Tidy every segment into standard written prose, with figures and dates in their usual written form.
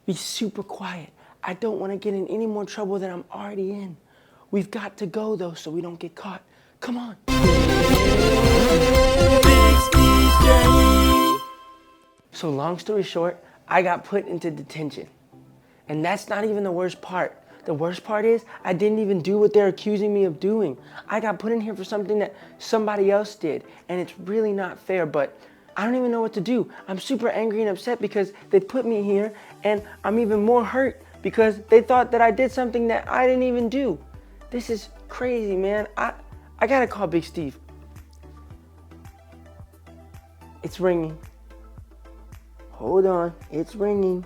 Be super quiet. I don't want to get in any more trouble than I'm already in. We've got to go though so we don't get caught. Come on. So long story short, I got put into detention. And that's not even the worst part. The worst part is I didn't even do what they're accusing me of doing. I got put in here for something that somebody else did. And it's really not fair, but I don't even know what to do. I'm super angry and upset because they put me here, and I'm even more hurt because they thought that I did something that I didn't even do. This is crazy, man. I gotta call Big Steve. It's ringing. Hold on, it's ringing.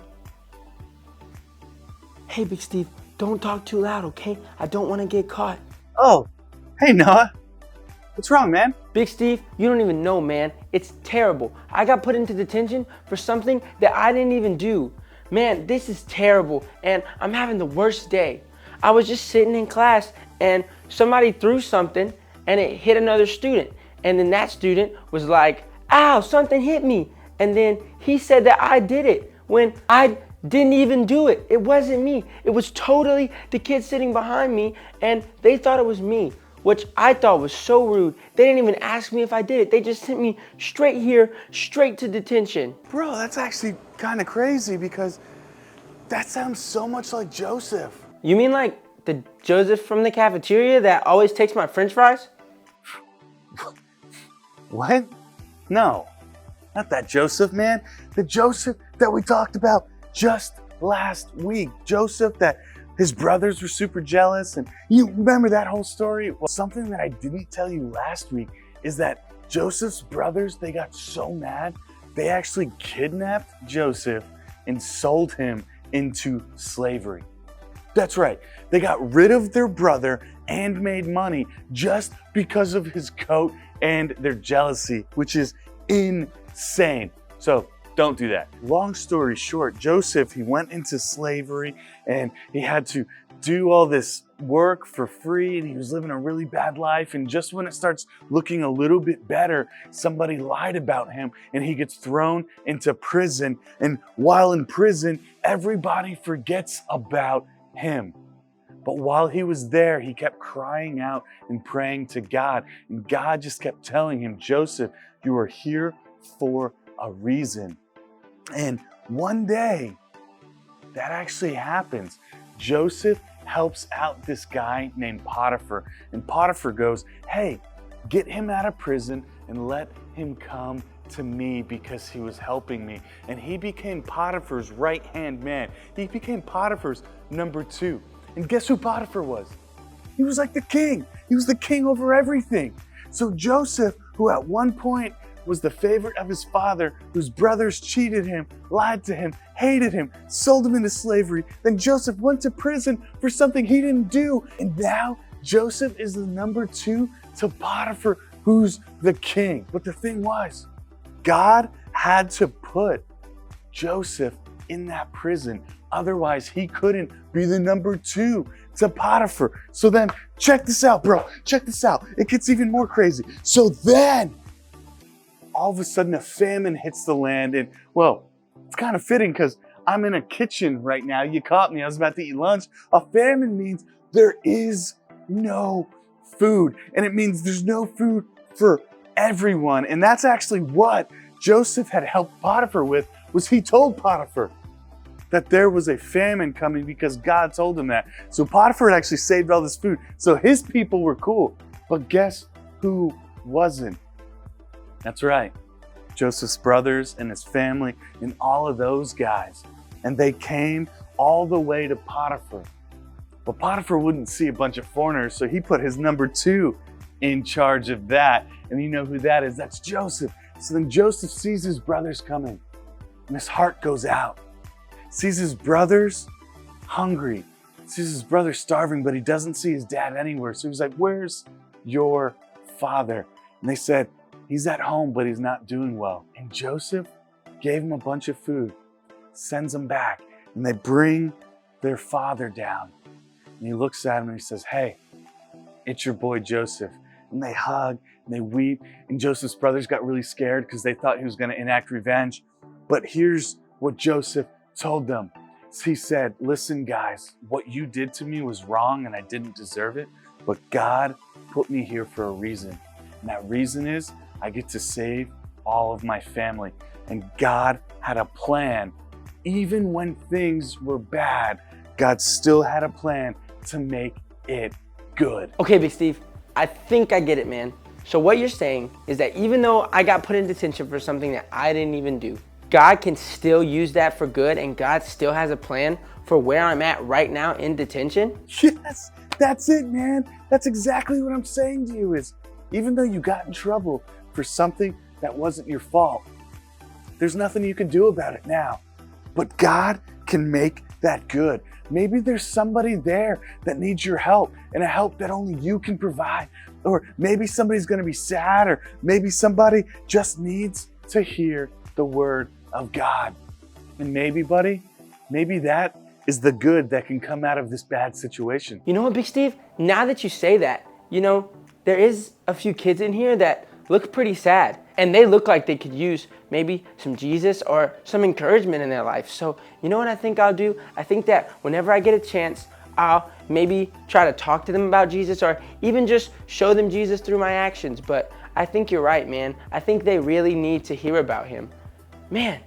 Hey, Big Steve, don't talk too loud, okay? I don't want to get caught. Oh, hey Noah. What's wrong, man? Big Steve, you don't even know, man. It's terrible. I got put into detention for something that I didn't even do. Man, this is terrible, and I'm having the worst day. I was just sitting in class, and somebody threw something, and it hit another student. And then that student was like, ow, something hit me. And then he said that I did it when I didn't even do it. It wasn't me. It was totally the kid sitting behind me, and they thought it was me, which I thought was so rude. They didn't even ask me if I did it. They just sent me straight here, straight to detention. Bro, that's actually kind of crazy because that sounds so much like Joseph. You mean like the Joseph from the cafeteria that always takes my french fries? What? No, not that Joseph, man. The Joseph that we talked about just last week. Joseph that his brothers were super jealous, and you remember that whole story? Well, something that I didn't tell you last week is that Joseph's brothers, they got so mad, they actually kidnapped Joseph and sold him into slavery. That's right, they got rid of their brother and made money just because of his coat and their jealousy, which is insane. So don't do that. Long story short, Joseph, he went into slavery and he had to do all this work for free, and he was living a really bad life. And just when it starts looking a little bit better, somebody lied about him and he gets thrown into prison. And while in prison, everybody forgets about him. But while he was there, he kept crying out and praying to God. And God just kept telling him, Joseph, you are here for a reason. And one day, that actually happens. Joseph helps out this guy named Potiphar. And Potiphar goes, hey, get him out of prison and let him come to me because he was helping me. And he became Potiphar's right-hand man. He became Potiphar's number 2. And guess who Potiphar was? He was like the king. He was the king over everything. So Joseph, who at one point was the favorite of his father, whose brothers cheated him, lied to him, hated him, sold him into slavery. Then Joseph went to prison for something he didn't do. And now Joseph is the number 2 to Potiphar, who's the king. But the thing was, God had to put Joseph in that prison. Otherwise, he couldn't be the number 2 to Potiphar. So then, check this out, bro. Check this out. It gets even more crazy. So then, all of a sudden, a famine hits the land. And, well, it's kind of fitting because I'm in a kitchen right now. You caught me. I was about to eat lunch. A famine means there is no food. And it means there's no food for everyone. And that's actually what Joseph had helped Potiphar with, was he told Potiphar that there was a famine coming because God told him that. So Potiphar had actually saved all this food. So his people were cool. But guess who wasn't? That's right. Joseph's brothers and his family and all of those guys. And they came all the way to Potiphar. But Potiphar wouldn't see a bunch of foreigners, so he put his number 2 in charge of that. And you know who that is? That's Joseph. So then Joseph sees his brothers coming, and his heart goes out. Sees his brothers hungry, sees his brother starving, but he doesn't see his dad anywhere. So he's like, where's your father? And they said, he's at home, but he's not doing well. And Joseph gave him a bunch of food, sends them back, and they bring their father down. And he looks at him and he says, hey, it's your boy Joseph. And they hug and they weep. And Joseph's brothers got really scared because they thought he was going to enact revenge. But here's what Joseph told them. He said, listen, guys, what you did to me was wrong and I didn't deserve it, but God put me here for a reason. And that reason is I get to save all of my family. And God had a plan. Even when things were bad, God still had a plan to make it good. Okay, Big Steve, I think I get it, man. So what you're saying is that even though I got put in detention for something that I didn't even do, God can still use that for good, and God still has a plan for where I'm at right now in detention? Yes, that's it, man. That's exactly what I'm saying to you is, even though you got in trouble for something that wasn't your fault, there's nothing you can do about it now. But God can make that good. Maybe there's somebody there that needs your help, and a help that only you can provide. Or maybe somebody's gonna be sad, or maybe somebody just needs to hear the word of God. And maybe, buddy, maybe that is the good that can come out of this bad situation. You know what, Big Steve? Now that you say that, there is a few kids in here that look pretty sad, and they look like they could use maybe some Jesus or some encouragement in their life. So you know what I think I'll do? I think that whenever I get a chance, I'll maybe try to talk to them about Jesus, or even just show them Jesus through my actions. But I think you're right, man. I think they really need to hear about him. Man,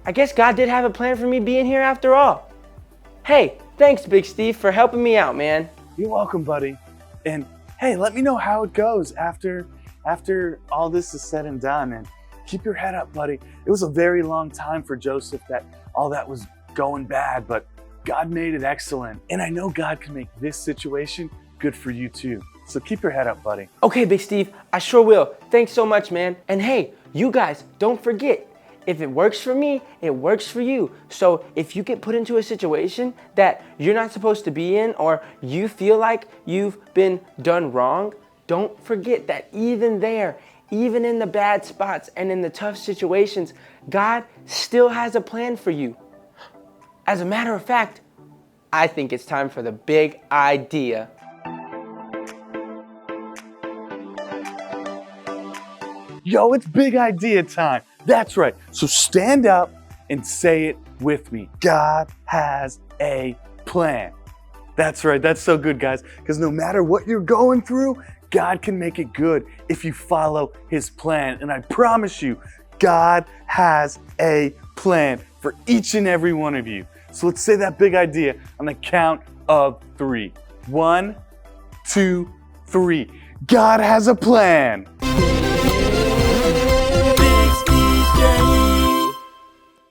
I guess God did have a plan for me being here after all. Hey, thanks, Big Steve, for helping me out, man. You're welcome, buddy. And hey, let me know how it goes after all this is said and done. And keep your head up, buddy. It was a very long time for Joseph that all that was going bad, but God made it excellent. And I know God can make this situation good for you too. So keep your head up, buddy. Okay, Big Steve, I sure will. Thanks so much, man. And hey, you guys, don't forget, if it works for me, it works for you. So if you get put into a situation that you're not supposed to be in, or you feel like you've been done wrong, don't forget that even there, even in the bad spots and in the tough situations, God still has a plan for you. As a matter of fact, I think it's time for the big idea. Yo, it's big idea time. That's right. So stand up and say it with me. God has a plan. That's right. That's so good, guys. Because no matter what you're going through, God can make it good if you follow his plan. And I promise you, God has a plan for each and every one of you. So let's say that big idea on the count of 3. 1, 2, 3. God has a plan.